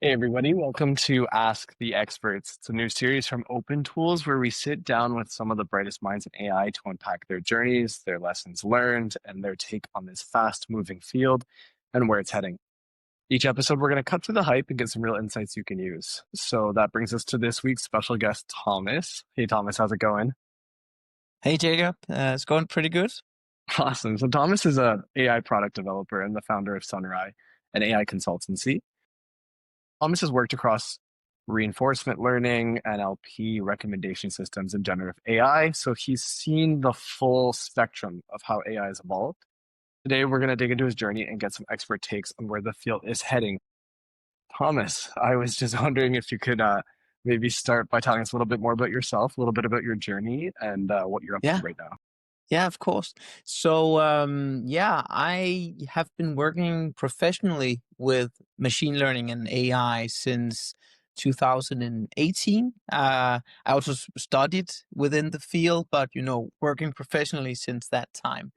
Hey everybody, welcome to Ask the Experts. It's a new series from OpenTools where we sit down with some of the brightest minds in AI to unpack their journeys, their lessons learned, and their take on this fast-moving field and where it's heading. Each episode, we're going to cut through the hype and get some real insights you can use. So that brings us to this week's special guest, Thomas. Hey Thomas, how's it going? Hey Jacob, it's going pretty good. Awesome. So Thomas is a AI product developer and the founder of Sunrai, an AI consultancy. Thomas has worked across reinforcement learning, NLP, recommendation systems, and generative AI. So he's seen the full spectrum of how AI has evolved. Today, we're going to dig into his journey and get some expert takes on where the field is heading. Thomas, I was just wondering if you could maybe start by telling us a little bit more about yourself, a little bit about your journey, and what you're up to Yeah, right now. yeah, of course. So, I have been working professionally with machine learning and AI since 2018. I also studied within the field, but working professionally since that time.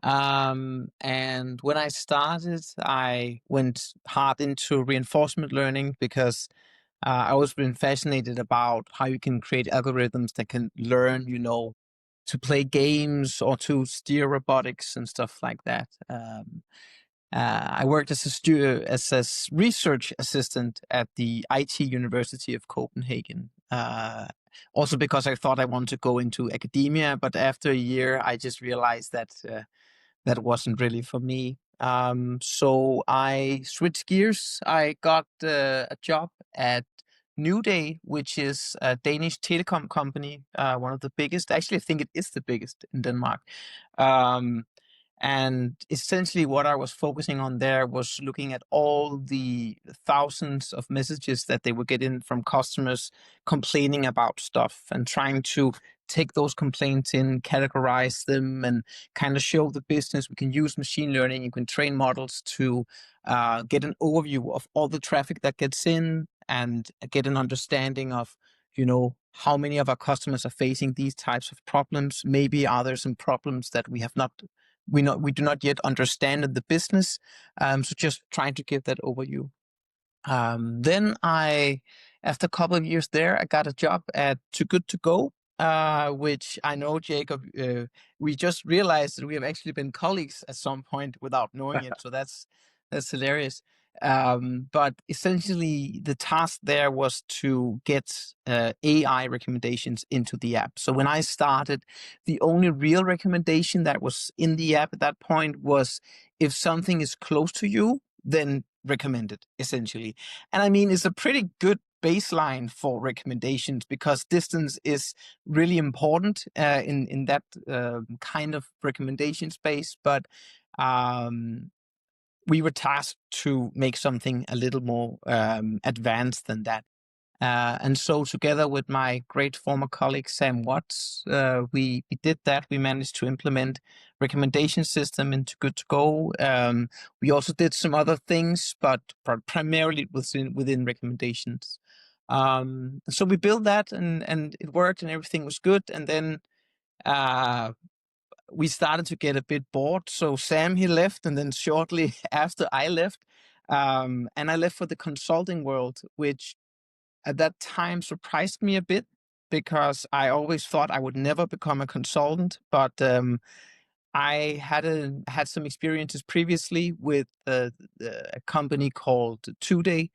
And when I started, I went hard into reinforcement learning because I always been fascinated about how you can create algorithms that can learn, to play games or to steer robotics and stuff like that. I worked as a research assistant at the IT University of Copenhagen. Also because I thought I wanted to go into academia, but after a year, I just realized that that wasn't really for me. So I switched gears. I got a job at New Day, which is a Danish telecom company, one of the biggest. Actually, I think it is the biggest in Denmark. Um, and essentially, what I was focusing on there was looking at all the thousands of messages that they were getting from customers complaining about stuff and trying to take those complaints in, categorize them, and kind of show the business. We can use machine learning. You can train models to get an overview of all the traffic that gets in and get an understanding of, how many of our customers are facing these types of problems. Maybe are there some problems that we do not yet understand in the business. So just trying to give that overview. Then after a couple of years there, I got a job at Too Good To Go, which I know, Jacob, we just realized that we have actually been colleagues at some point without knowing it. So that's hilarious. But essentially, the task there was to get AI recommendations into the app. So when I started, the only real recommendation that was in the app at that point was if something is close to you, then recommend it, essentially. And I mean, it's a pretty good baseline for recommendations because distance is really important in that kind of recommendation space. But we were tasked to make something a little more advanced than that. And so together with my great former colleague, Sam Watts, we did that. We managed to implement recommendation system into Good to Go. We also did some other things, but primarily within recommendations. So we built that and it worked and everything was good. And then we started to get a bit bored. So Sam, he left, and then shortly after I left, and I left for the consulting world, which at that time surprised me a bit because I always thought I would never become a consultant. But I had some experiences previously with a company called 2Day,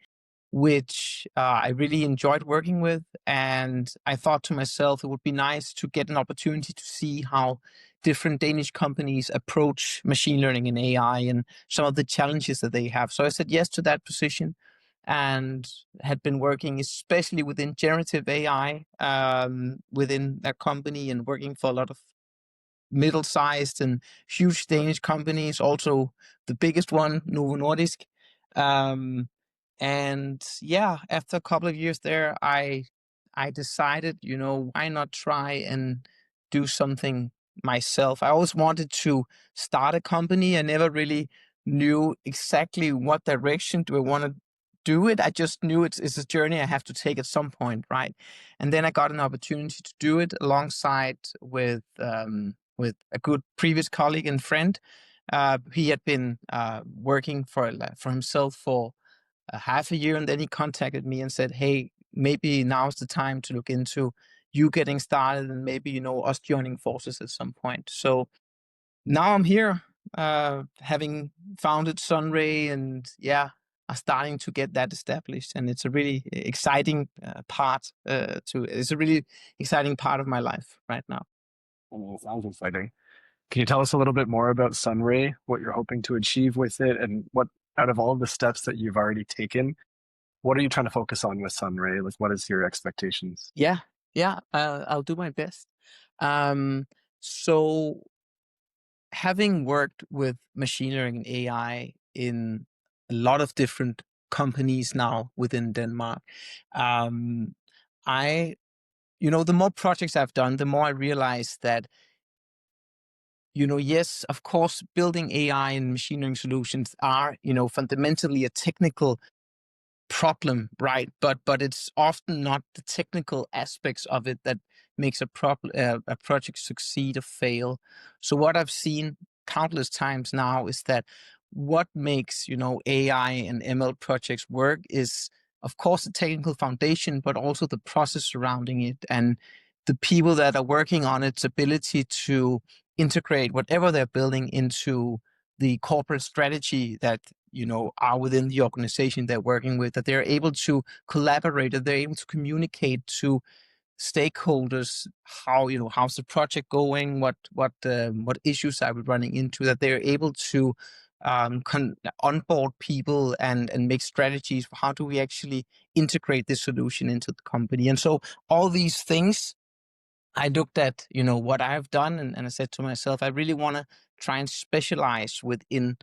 which I really enjoyed working with. And I thought to myself, it would be nice to get an opportunity to see how different Danish companies approach machine learning and AI and some of the challenges that they have. So I said yes to that position and had been working especially within generative AI within that company and working for a lot of middle-sized and huge Danish companies, also the biggest one, Novo Nordisk. Um, and yeah, after a couple of years there, I decided, why not try and do something myself? I always wanted to start a company. I never really knew exactly what direction do I want to do it. I just knew it's a journey I have to take at some point, right? And then I got an opportunity to do it alongside with with a good previous colleague and friend. He had been working for himself for half a year, and then he contacted me and said, "Hey, maybe now's the time to look into you getting started, and maybe us joining forces at some point." So now I'm here, having founded Sunray, and yeah, are starting to get that established, and it's a really exciting part. It's a really exciting part of my life right now. Oh, sounds exciting. Can you tell us a little bit more about Sunray, what you're hoping to achieve with it, and what out of all of the steps that you've already taken, what are you trying to focus on with Sunray? Like, what is your expectations? Yeah, yeah, I'll do my best. Um, so having worked with machine learning and AI in a lot of different companies now within Denmark, um, I, the more projects I've done, the more I realize that, yes, of course, building AI and machine learning solutions are, fundamentally a technical problem, right? But it's often not the technical aspects of it that makes a project succeed or fail. So what I've seen countless times now is that what makes AI and ML projects work is, of course, the technical foundation, but also the process surrounding it and the people that are working on its ability to integrate whatever they're building into the corporate strategy that are within the organization they're working with, that they're able to collaborate, that they're able to communicate to stakeholders how how's the project going, what issues are we running into, that they're able to onboard people and make strategies for how do we actually integrate this solution into the company. And so all these things I looked at, what I've done, and I said to myself, I really want to try and specialize within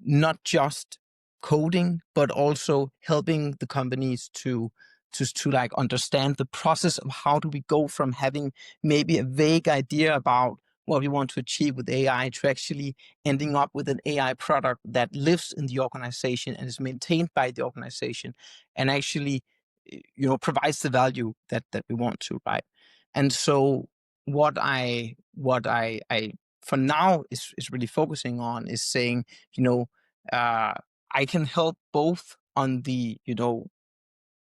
not just coding but also helping the companies to like understand the process of how do we go from having maybe a vague idea about what we want to achieve with AI to actually ending up with an AI product that lives in the organization and is maintained by the organization and actually provides the value that we want to, right? And so what I for now is really focusing on is saying, you know, uh, I can help both on the,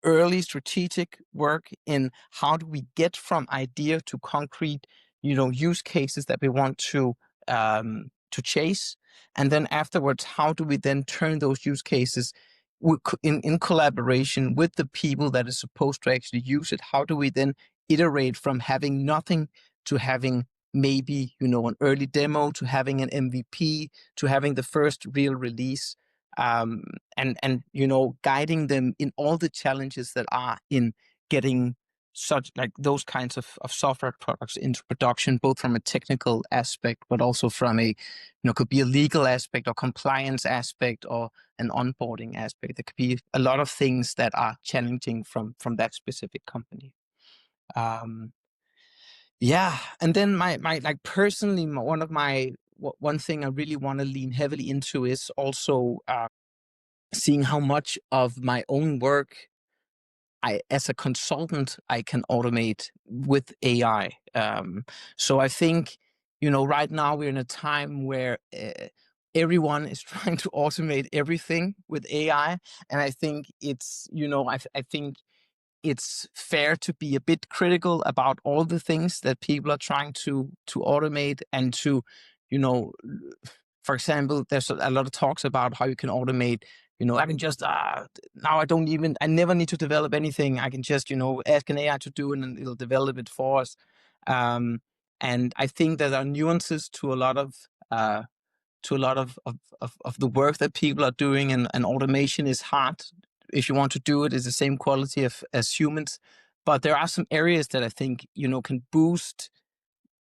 early strategic work in how do we get from idea to concrete, use cases that we want to chase, and then afterwards, how do we then turn those use cases in collaboration with the people that is supposed to actually use it? How do we then iterate from having nothing to having maybe an early demo to having an MVP to having the first real release? um, and guiding them in all the challenges that are in getting such like those kinds of software products into production, both from a technical aspect but also from a could be a legal aspect or compliance aspect or an onboarding aspect. There could be a lot of things that are challenging from that specific company. um yeah, and then my like personally, one thing I really want to lean heavily into is also seeing how much of my own work as a consultant, I can automate with AI. So I think, right now we're in a time where everyone is trying to automate everything with AI. And I think I think it's fair to be a bit critical about all the things that people are trying to automate and to, you know, for example, there's a lot of talks about how you can automate. I can just now I never need to develop anything. I can just ask an AI to do it and it'll develop it for us. Um, and I think there are nuances to a lot of of the work that people are doing, and automation is hard. If you want to do it, it's the same quality as humans. But there are some areas that I think, can boost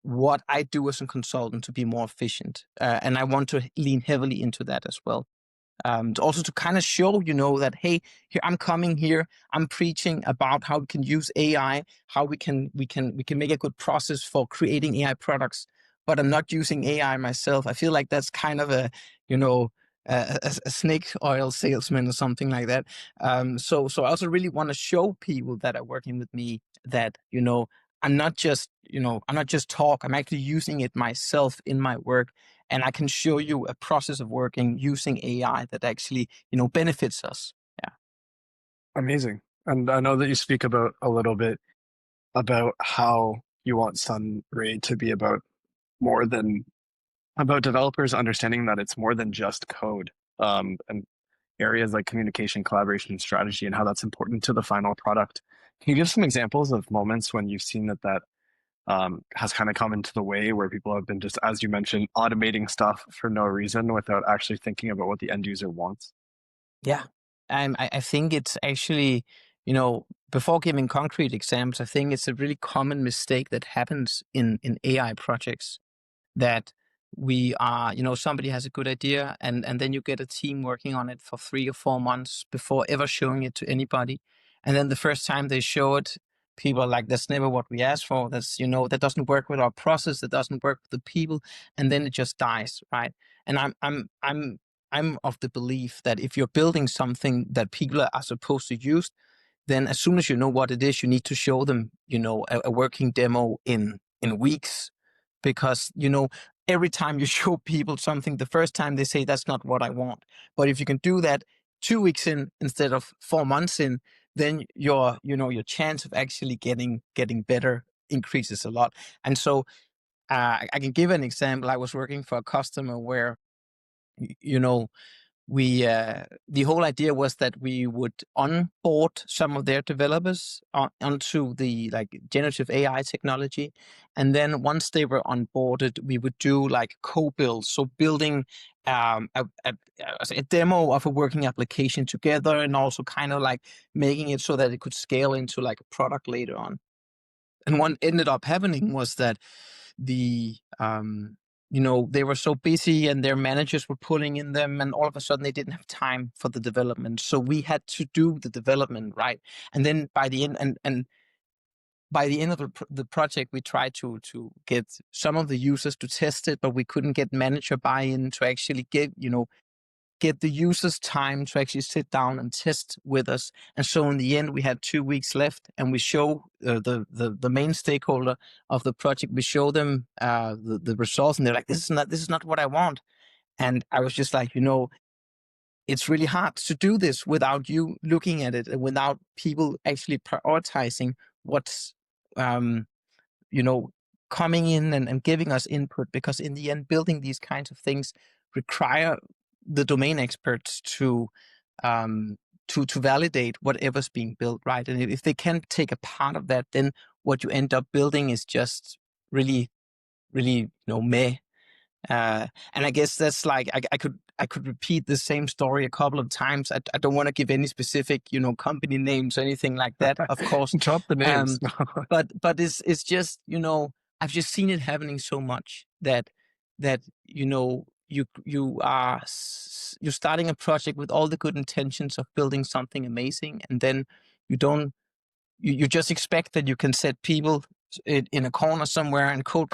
what I do as a consultant to be more efficient. And I want to lean heavily into that as well. Also to kind of show, that, hey, here I'm coming here, I'm preaching about how we can use AI, how we can make a good process for creating AI products, but I'm not using AI myself. I feel like that's kind of you know, a snake oil salesman or something like that. So I also really want to show people that are working with me that, I'm not just, I'm not just talk, I'm actually using it myself in my work. And I can show you a process of working using AI that actually, benefits us. Yeah. Amazing. And I know that you speak about a little bit about how you want Sunray to be about more than about developers understanding that it's more than just code. And areas like communication, collaboration, and strategy, and how that's important to the final product. Can you give some examples of moments when you've seen that has kind of come into the way where people have been just, as you mentioned, automating stuff for no reason without actually thinking about what the end user wants? Yeah. I think it's actually, before giving concrete examples, I think it's a really common mistake that happens in AI projects that we are, somebody has a good idea and then you get a team working on it for 3 or 4 months before ever showing it to anybody. And then the first time they show it, people are like, that's never what we asked for. That's, that doesn't work with our process. That doesn't work with the people. And then it just dies. Right. And I'm of the belief that if you're building something that people are supposed to use, then as soon as you know what it is, you need to show them, a working demo in weeks, because every time you show people something, the first time they say that's not what I want. But if you can do that 2 weeks in instead of 4 months in, then your chance of actually getting better increases a lot. And so I can give an example. I was working for a customer where you know we the whole idea was that we would onboard some of their developers onto the like generative AI technology, and then once they were onboarded, we would do like co-build, so building a demo of a working application together, and also kind of like making it so that it could scale into like a product later on. And what ended up happening was that the they were so busy and their managers were pulling in them, and all of a sudden they didn't have time for the development, so we had to do the development, right? And then by the end and by the end of the project, we tried to get some of the users to test it, but we couldn't get manager buy-in to actually get the users time to actually sit down and test with us. And so in the end, we had 2 weeks left, and we show the main stakeholder of the project. We show them the results, and they're like, "This is not what I want." And I was just like, it's really hard to do this without you looking at it and without people actually prioritizing what's um, you know, coming in and giving us input, because in the end, building these kinds of things require the domain experts um, to validate whatever's being built, right? And if they can't take a part of that, then what you end up building is just really, really, meh. And I guess that's like I could repeat the same story a couple of times. I don't want to give any specific company names or anything like that, of course. Drop the names. Um, but it's just I've just seen it happening so much that you're starting a project with all the good intentions of building something amazing, and then you don't you just expect that you can set people in a corner somewhere and code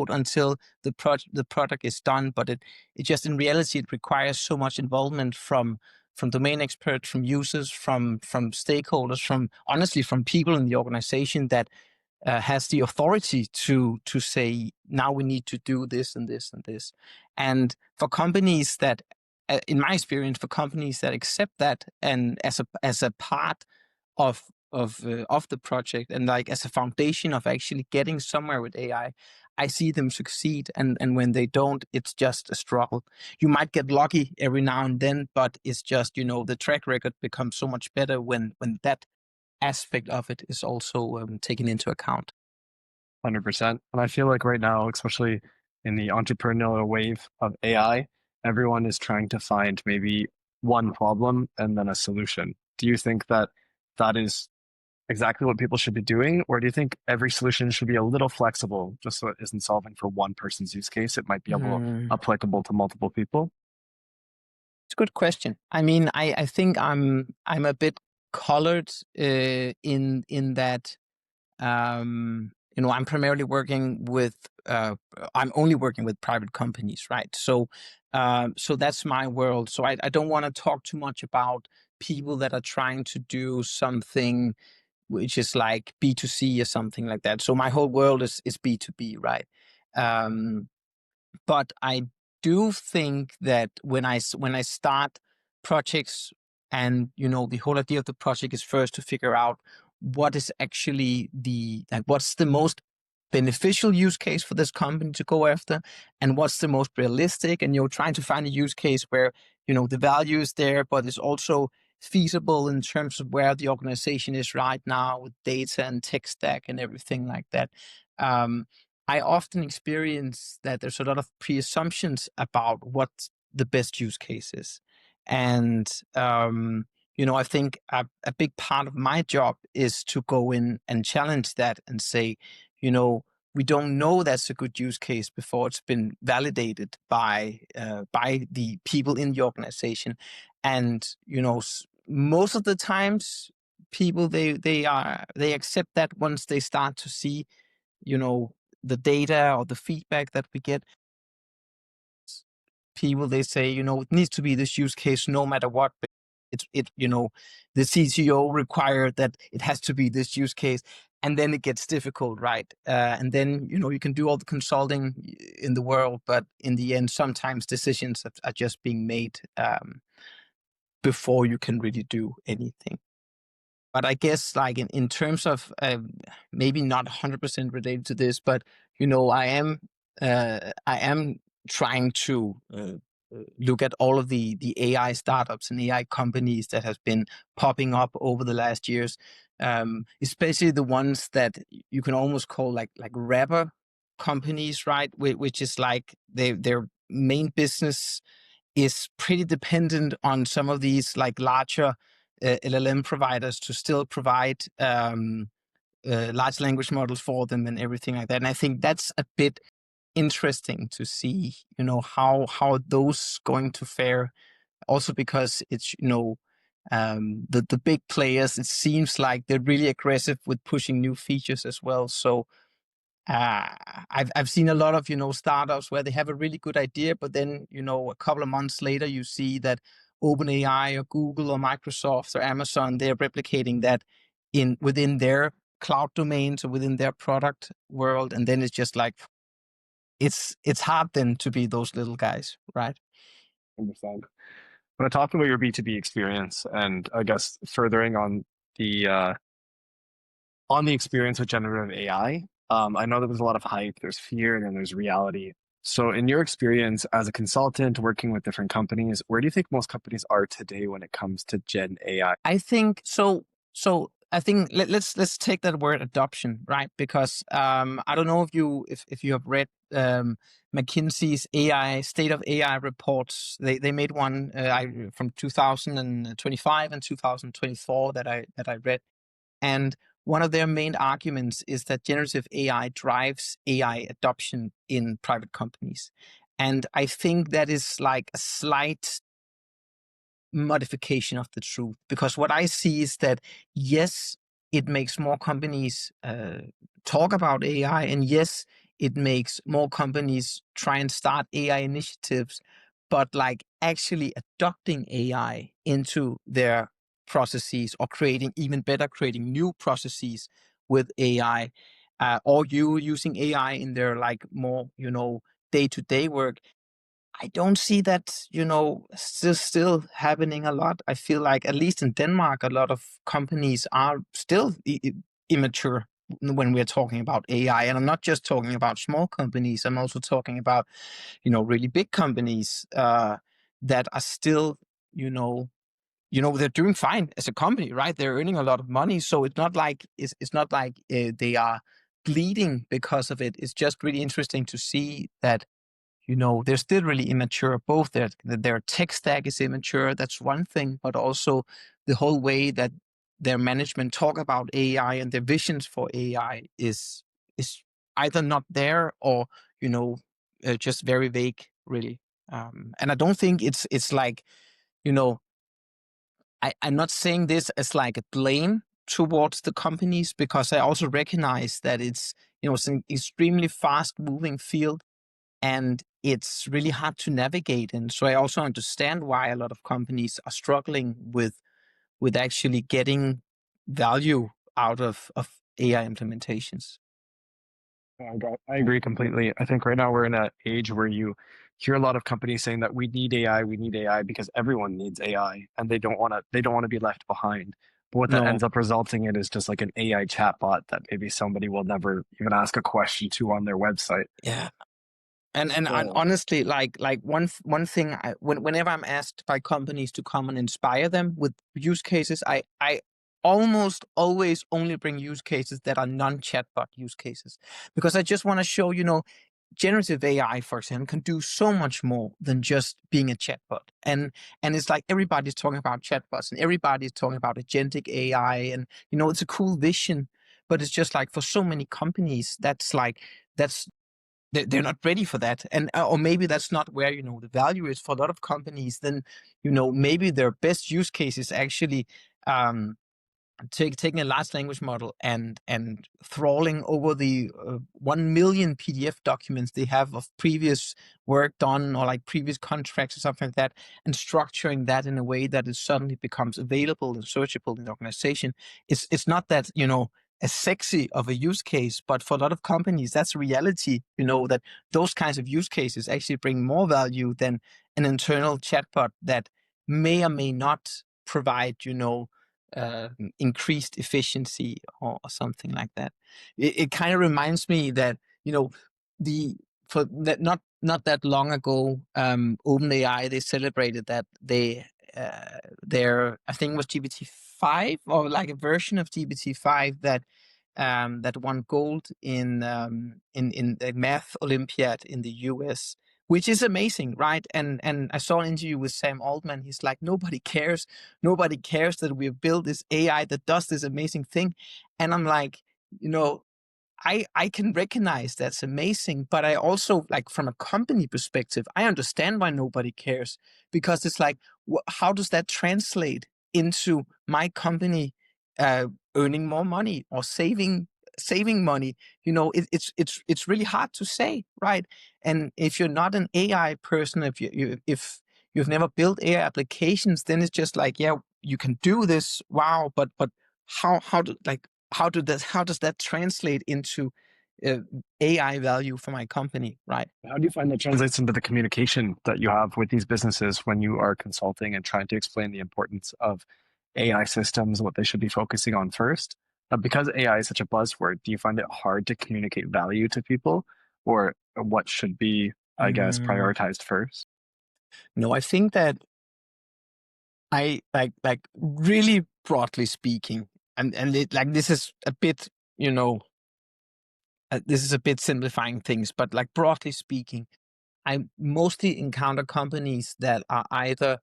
until the product is done. But it just in reality it requires so much involvement from domain experts, from users, from stakeholders, from honestly from people in the organization that has the authority to say, now we need to do this and this and this. And for companies that, in my experience, for companies that accept that and as a part of of the project, and like as a foundation of actually getting somewhere with AI, I see them succeed. And when they don't, it's just a struggle. You might get lucky every now and then, but it's just the track record becomes so much better when that aspect of it is also taken into account. 100%. And I feel like right now, especially in the entrepreneurial wave of AI, everyone is trying to find maybe one problem and then a solution. Do you think that that is exactly what people should be doing? Or do you think every solution should be a little flexible just so it isn't solving for one person's use case? It might be able Mm, applicable to multiple people. it's a good question. I mean, I think I'm a bit colored in that I'm primarily working with I'm only working with private companies, right? So that's my world. So I don't want to talk too much about people that are trying to do something which is like B2C or something like that. So my whole world is B2B, right? Um, but I do think that when I start projects, and the whole idea of the project is first to figure out what is actually what's the most beneficial use case for this company to go after, and what's the most realistic, and you're trying to find a use case where the value is there, but it's also feasible in terms of where the organization is right now with data and tech stack and everything like that. Um, I often experience that there's a lot of pre-assumptions about what the best use case is. And, I think a big part of my job is to go in and challenge that and say, we don't know that's a good use case before it's been validated by the people in the organization. And, most of the times people, they accept that once they start to see, you know, the data or the feedback that we get. People, they say, it needs to be this use case no matter what. But the CTO required that it has to be this use case, and then it gets difficult, right? And then you can do all the consulting in the world, but in the end, sometimes decisions are just being made before you can really do anything. But I guess, like, in terms of maybe not 100% related to this, but I am trying to look at all of the AI startups and AI companies that have been popping up over the last years, especially the ones that you can almost call like wrapper companies, right? Which is like their main business is pretty dependent on some of these like larger LLM providers to still provide large language models for them and everything like that. And I think that's a bit interesting to see, how those going to fare. Also because it's, the big players, it seems like they're really aggressive with pushing new features as well. So uh, I've seen a lot of startups where they have a really good idea, but then a couple of months later you see that OpenAI or Google or Microsoft or Amazon, they're replicating that within their cloud domains or within their product world, and then it's just like it's hard then to be those little guys, right? Understand. When I talked about your B2B experience, and I guess furthering the on the experience with generative AI, I know there was a lot of hype, there's fear, and then there's reality. So, in your experience as a consultant working with different companies, where do you think most companies are today when it comes to Gen AI? I think so. So I think let's take that word adoption, right? Because I don't know if you have read McKinsey's AI State of AI reports. They made one from 2025 and 2024 that I read, and one of their main arguments is that generative AI drives AI adoption in private companies. And I think that is like a slight modification of the truth, because what I see is that, yes, it makes more companies talk about AI, and yes, it makes more companies try and start AI initiatives, but like actually adopting AI into their processes, or creating new processes with AI, or you using AI in their like more day-to-day work. I don't see that, still happening a lot. I feel like, at least in Denmark, a lot of companies are still immature when we're talking about AI. And I'm not just talking about small companies. I'm also talking about, really big companies that are still, they're doing fine as a company, right? They're earning a lot of money. So it's not like they are bleeding because of it. It's just really interesting to see that they're still really immature. Both their tech stack is immature. That's one thing, but also the whole way that their management talk about AI and their visions for AI is either not there, or just very vague, really. And I don't think it's like, you know I'm not saying this as like a blame towards the companies, because I also recognize that it's an extremely fast moving field, and it's really hard to navigate. And so I also understand why a lot of companies are struggling with actually getting value out of AI implementations. I agree completely. I think right now we're in an age where you hear a lot of companies saying that we need AI because everyone needs AI and they don't want to be left behind. But what that No, ends up resulting in is just like an AI chatbot that maybe somebody will never even ask a question to on their website. yeah. And So honestly, like one thing, whenever I'm asked by companies to come and inspire them with use cases, I almost always only bring use cases that are non-chatbot use cases, because I just want to show, generative AI, for example, can do so much more than just being a chatbot. And it's like everybody's talking about chatbots and everybody's talking about agentic AI, and it's a cool vision, but it's just like for so many companies, that's they're not ready for that, and or maybe that's not where the value is for a lot of companies. Then maybe their best use case is actually um taking a large language model and trawling over the 1 million PDF documents they have of previous work done, or like previous contracts or something like that, and structuring that in a way that it suddenly becomes available and searchable in the organization. It's not that as sexy of a use case, but for a lot of companies that's a reality. That those kinds of use cases actually bring more value than an internal chatbot that may or may not provide uh, increased efficiency, or something like that. It kind of reminds me that the for that not that long ago, OpenAI, they celebrated that their, I think it was GPT-5, or like a version of GPT-5 that won gold in the math Olympiad in the US, which is amazing, right? And I saw an interview with Sam Altman. He's like, nobody cares that we've built this AI that does this amazing thing. And I'm like, you know, I can recognize that's amazing, but I also, like, from a company perspective, I understand why nobody cares, because it's like, how does that translate into my company uh, earning more money or saving money? It's really hard to say, right? And if you're not an AI person, if you've never built AI applications, then it's just like, yeah, you can do this, wow, but how does that translate into uh, AI value for my company, right? how do you find that translates into the communication that you have with these businesses when you are consulting and trying to explain the importance of AI systems, what they should be focusing on first? Because AI is such a buzzword, do you find it hard to communicate value to people, or what should be, I guess, Mm, prioritized first? no, I think that I like really broadly speaking, and like this is a bit, this is a bit simplifying things, but like broadly speaking, I mostly encounter companies that are either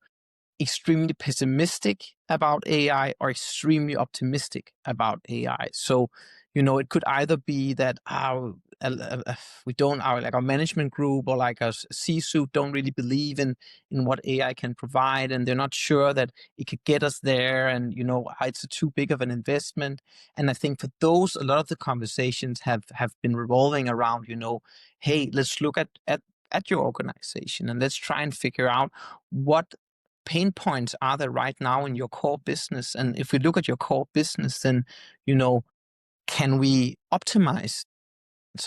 extremely pessimistic about AI or extremely optimistic about AI. So, it could either be that we don't, our management group or like our C-suite don't really believe in what AI can provide, and they're not sure that it could get us there, and it's too big of an investment. And I think for those, a lot of the conversations have been revolving around, hey, let's look at your organization and let's try and figure out what pain points are there right now in your core business. And if we look at your core business, then you know can we optimize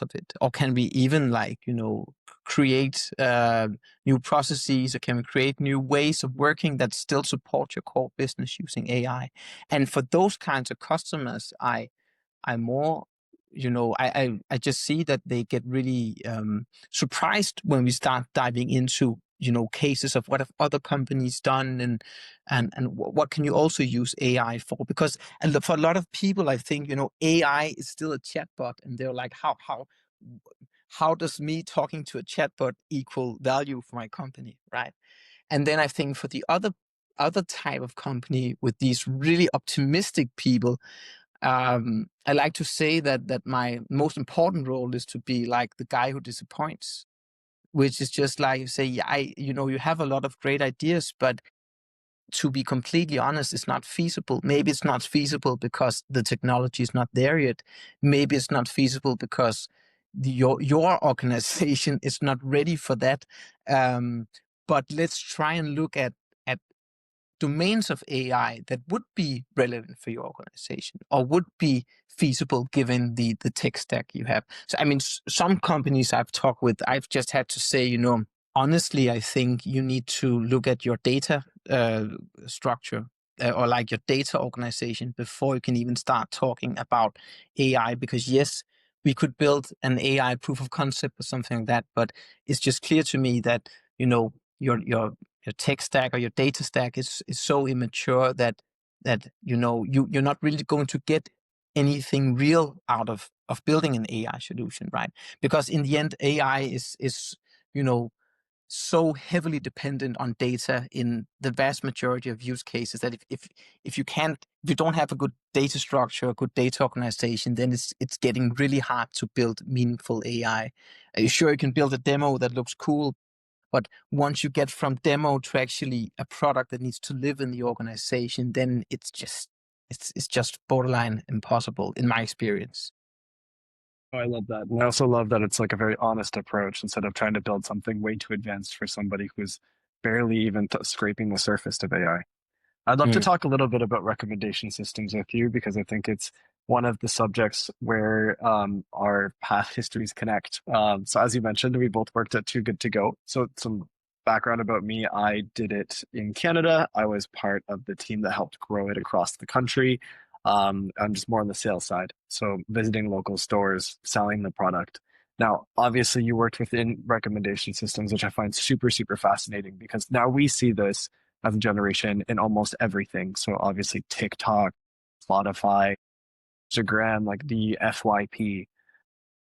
of it, or can we even, like, create new processes, or can we create new ways of working that still support your core business using AI? And for those kinds of customers, I more, I just see that they get really surprised when we start diving into, cases of what have other companies done, and what can you also use AI for? Because, and for a lot of people, I think, AI is still a chatbot, and they're like, how does me talking to a chatbot equal value for my company, right? And then I think for the other type of company, with these really optimistic people, I like to say that my most important role is to be like the guy who disappoints, which is just like you say, yeah, you have a lot of great ideas, but to be completely honest, it's not feasible. Maybe it's not feasible because the technology is not there yet. Maybe it's not feasible because your organization is not ready for that. Um, but let's try and look at domains of AI that would be relevant for your organization or would be feasible given the tech stack you have? So, I mean, some companies I've talked with, I've just had to say, honestly, I think you need to look at your data structure or like your data organization before you can even start talking about AI. Because yes, we could build an AI proof of concept or something like that, but it's just clear to me that your tech stack or your data stack is so immature that you're not really going to get anything real out of building an AI solution, right? Because in the end, AI is you know so heavily dependent on data in the vast majority of use cases that if you don't have a good data structure, a good data organization, then it's getting really hard to build meaningful AI. Sure, you can build a demo that looks cool, but once you get from demo to actually a product that needs to live in the organization, then it's just borderline impossible in my experience. Oh, I love that. And I also love that it's like a very honest approach instead of trying to build something way too advanced for somebody who's barely even scraping the surface of AI. I'd love to Mm. talk a little bit about recommendation systems with you because I think it's one of the subjects where our path histories connect. So as you mentioned, we both worked at Too Good to Go. So some background about me, I did it in Canada. I was part of the team that helped grow it across the country. I'm just more on the sales side. So visiting local stores, selling the product. Now, obviously, you worked within recommendation systems, which I find super, super fascinating because now we see this as a generation in almost everything. So obviously TikTok, Spotify, Instagram, like the FYP.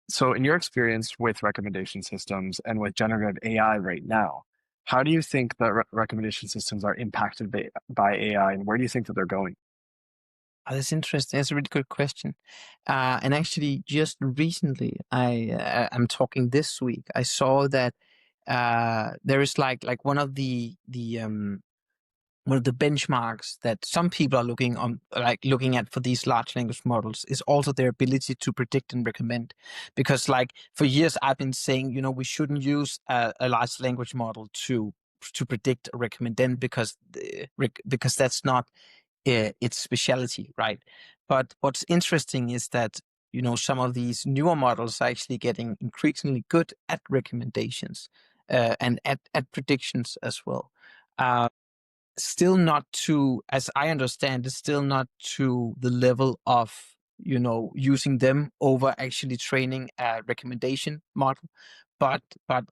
So in your experience with recommendation systems and with generative AI right now, how do you think that recommendation systems are impacted by AI and where do you think that they're going? Oh, that's interesting. That's a really good question. And actually, just recently, I'm talking this week. I saw that there is like one of the benchmarks that some people are looking at for these large language models is also their ability to predict and recommend. Because like for years I've been saying, we shouldn't use a large language model to predict or recommend because that's not its specialty, right? But what's interesting is that some of these newer models are actually getting increasingly good at recommendations and at predictions as well. Uh, Still not to, as I understand, it's still not to the level of using them over actually training a recommendation model. But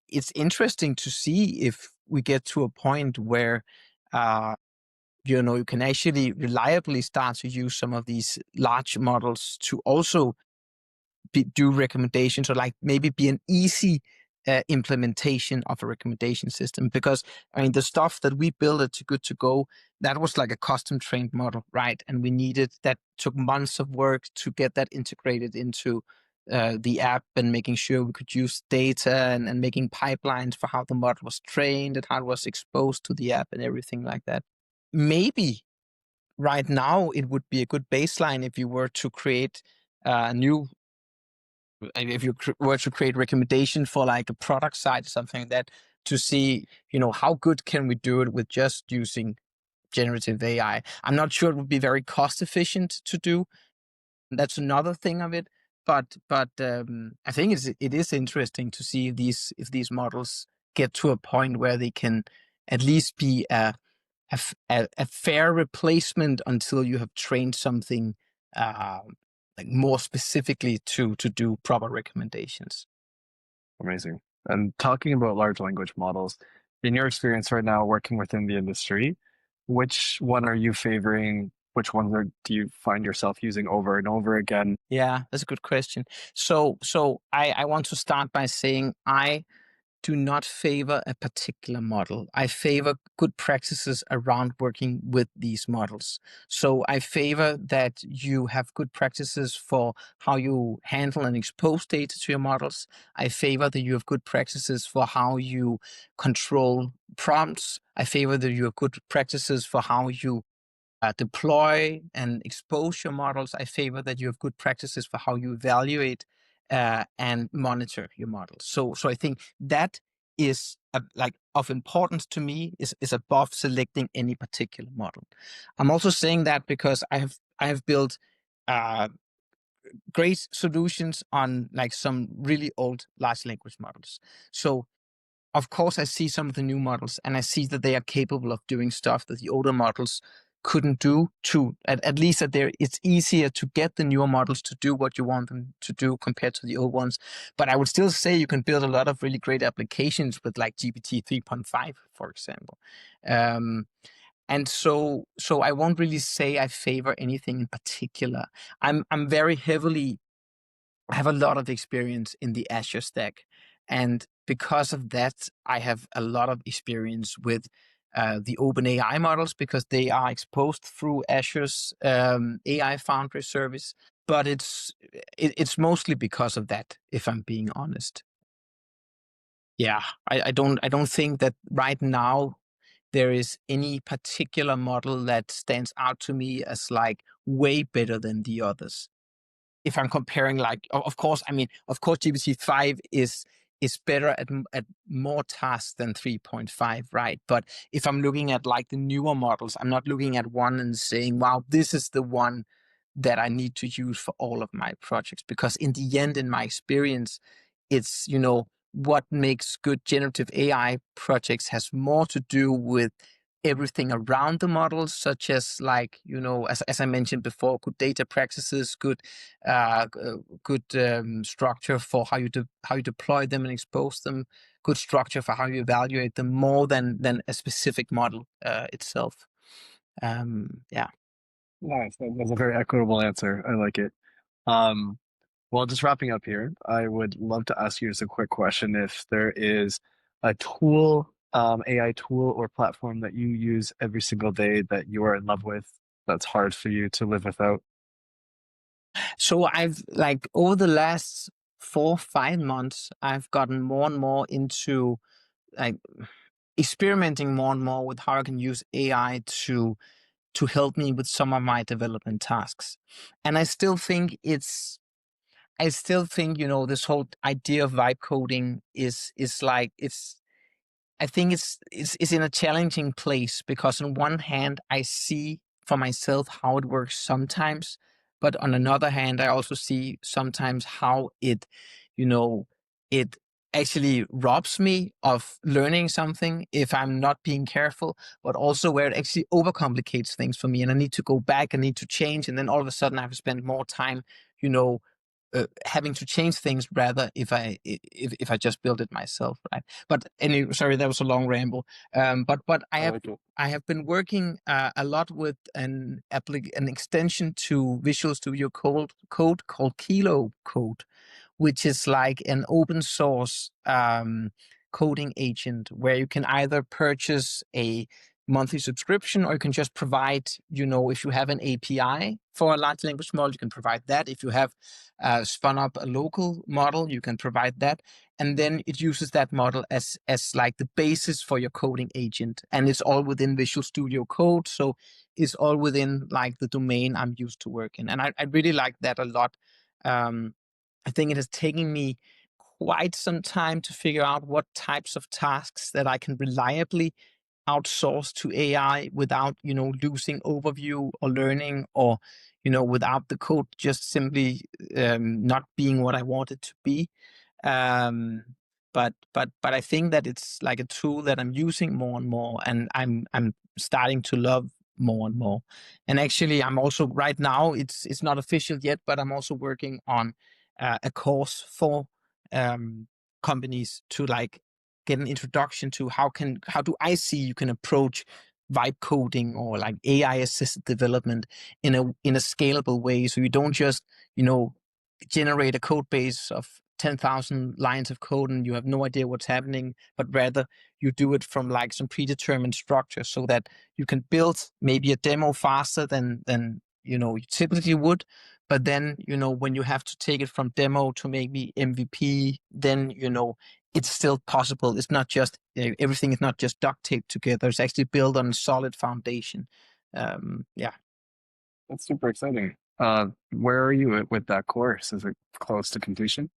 it's interesting to see if we get to a point where uh, you can actually reliably start to use some of these large models to also do recommendations or like maybe be an easy implementation of a recommendation system. Because I mean, the stuff that we built at Too Good to Go, that was like a custom trained model, right? And we needed that took months of work to get that integrated into the app and making sure we could use data and making pipelines for how the model was trained and how it was exposed to the app and everything like that. Maybe right now it would be a good baseline if you were to create a new if you were to create recommendation for like a product site or something like that, to see how good can we do it with just using generative AI. I'm not sure it would be very cost efficient to do. That's another thing of it. But I think it is interesting to see if these models get to a point where they can at least be a fair replacement until you have trained something uh, like more specifically to do proper recommendations. Amazing. And talking about large language models, in your experience right now working within the industry, which one are you favoring? Which ones do you find yourself using over and over again? Yeah, that's a good question. So I want to start by saying I do not favor a particular model. I favor good practices around working with these models. So I favor that you have good practices for how you handle and expose data to your models. I favor that you have good practices for how you control prompts. I favor that you have good practices for how you deploy and expose your models. I favor that you have good practices for how you evaluate and monitor your models. So I think that is like of importance to me is above selecting any particular model. I'm also saying that because I have built uh, great solutions on like some really old large language models. So of course I see some of the new models and I see that they are capable of doing stuff that the older models couldn't do too. At least that it's easier to get the newer models to do what you want them to do compared to the old ones. But I would still say you can build a lot of really great applications with like GPT 3.5, for example. Um, and so I won't really say I favor anything in particular. I'm very heavily I have a lot of experience in the Azure stack. And because of that, I have a lot of experience with the OpenAI models because they are exposed through Azure's AI Foundry service. But it's mostly because of that, if I'm being honest. Yeah, I don't think that right now there is any particular model that stands out to me as like way better than the others. If I'm comparing, like, of course, I mean, of course, GPT-5 is better at more tasks than 3.5, right? But if I'm looking at like the newer models, I'm not looking at one and saying, wow, this is the one that I need to use for all of my projects. Because in the end, in my experience, it's, what makes good generative AI projects has more to do with everything around the models, such as like, as I mentioned before, good data practices, good structure for how you deploy them and expose them, good structure for how you evaluate them, more than a specific model itself. Yeah. Nice. That's a very equitable answer. I like it. Um, well, just wrapping up here, I would love to ask you just a quick question. If there is a tool, AI tool or platform that you use every single day that you are in love with, that's hard for you to live without. So I've like over the last 4 5 months, I've gotten more and more into like experimenting more and more with how I can use AI to help me with some of my development tasks. And I still think, this whole idea of vibe coding is like I think it's in a challenging place because on one hand I see for myself how it works sometimes, but on another hand I also see sometimes how you know, it actually robs me of learning something if I'm not being careful, but also where it actually overcomplicates things for me and I need to go back, I need to change, and then all of a sudden I have to spend more time, you know, having to change things rather if I just build it myself, right? But anyway, sorry, that was a long ramble. But I like it. I have been working a lot with an extension to Visual Studio Code called Kilo Code, which is like an open source coding agent where you can either purchase a monthly subscription or you can just provide, if you have an API for a large language model, you can provide that. If you have spun up a local model, you can provide that. And then it uses that model as like the basis for your coding agent. And it's all within Visual Studio Code. So it's all within like the domain I'm used to work in. And I really like that a lot. I think it has taken me quite some time to figure out what types of tasks that I can reliably outsource to AI without, losing overview or learning or, without the code just simply not being what I want it to be. Um, but I think that it's like a tool that I'm using more and more, and I'm starting to love more and more. And actually, I'm also right now it's not official yet, but I'm also working on a course for companies to like get an introduction to how do I see you can approach vibe coding or like AI assisted development in a scalable way, so you don't just generate a code base of 10,000 lines of code and you have no idea what's happening, but rather you do it from like some predetermined structure so that you can build maybe a demo faster than you typically would. But then, when you have to take it from demo to maybe MVP, then, it's still possible. It's not just, everything is not just duct taped together. It's actually built on a solid foundation. Yeah. That's super exciting. Where are you with that course? Is it close to completion?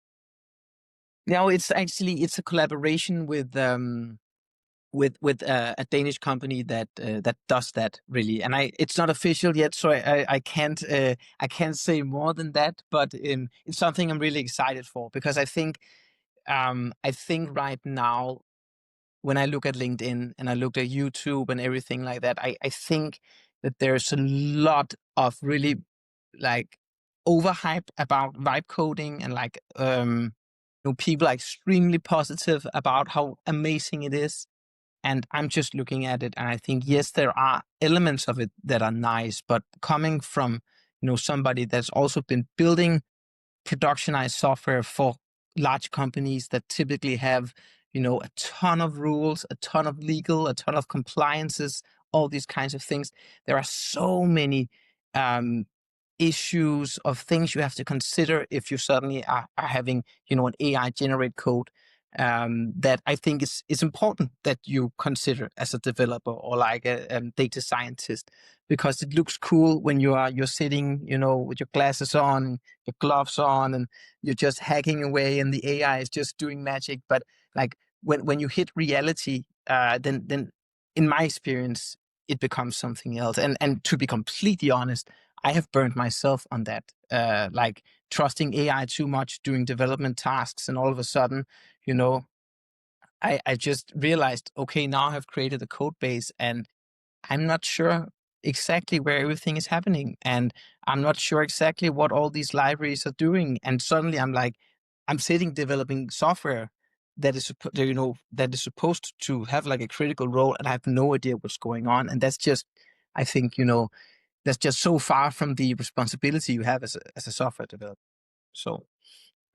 No, it's a collaboration with a Danish company that does that really, and it's not official yet, so I can't say more than that. But it's something I'm really excited for because I think right now when I look at LinkedIn and I look at YouTube and everything like that, I think that there's a lot of really like overhype about vibe coding and like people are extremely positive about how amazing it is. And I'm just looking at it and I think, yes, there are elements of it that are nice, but coming from, somebody that's also been building productionized software for large companies that typically have, a ton of rules, a ton of legal, a ton of compliances, all these kinds of things. There are so many um, issues of things you have to consider if you suddenly are having, an AI generate code. That I think is important that you consider as a developer or like a data scientist, because it looks cool when you're sitting, with your glasses on, your gloves on, and you're just hacking away, and the AI is just doing magic. But like when you hit reality, then in my experience, it becomes something else. And to be completely honest, I have burned myself on that. Like trusting AI too much doing development tasks, and all of a sudden, you know, I just realized, okay, now I have created a code base, and I'm not sure exactly where everything is happening. And I'm not sure exactly what all these libraries are doing. And suddenly I'm like, I'm sitting developing software that is supposed to have like a critical role, and I have no idea what's going on. And that's just, I think, that's just so far from the responsibility you have as a software developer. So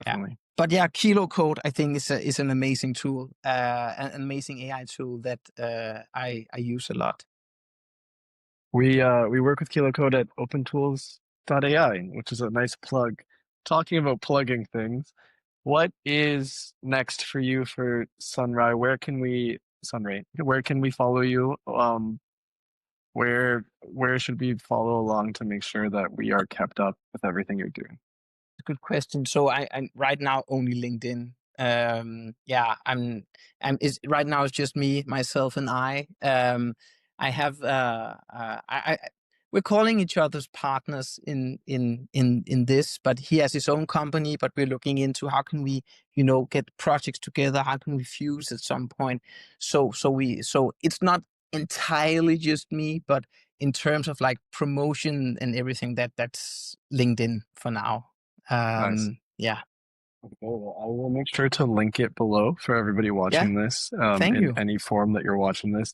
yeah. Definitely. But yeah, Kilo Code I think is an amazing tool, an amazing AI tool that I use a lot. We work with KiloCode at OpenTools.ai, which is a nice plug. Talking about plugging things, what is next for you for Sunrai? Where can we follow you? Where should we follow along to make sure that we are kept up with everything you're doing? Good question. So I'm right now only LinkedIn. Yeah, right now it's just me, myself, and I. I have we're calling each other's partners in this, but he has his own company. But we're looking into how can we, get projects together. How can we fuse at some point? So it's not entirely just me, but in terms of like promotion and everything, that's LinkedIn for now. Nice. Yeah. Okay, well, I will make sure to link it below for everybody Yeah. watching this, Thank in you. any form that you're watching this.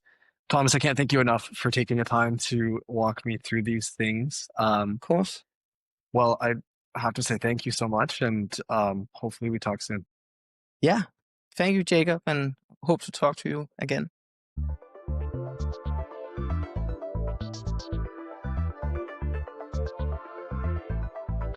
Thomas, I can't thank you enough for taking the time to walk me through these things. Of course. Well, I have to say thank you so much, and hopefully we talk soon. Yeah. Thank you, Jacob, and hope to talk to you again.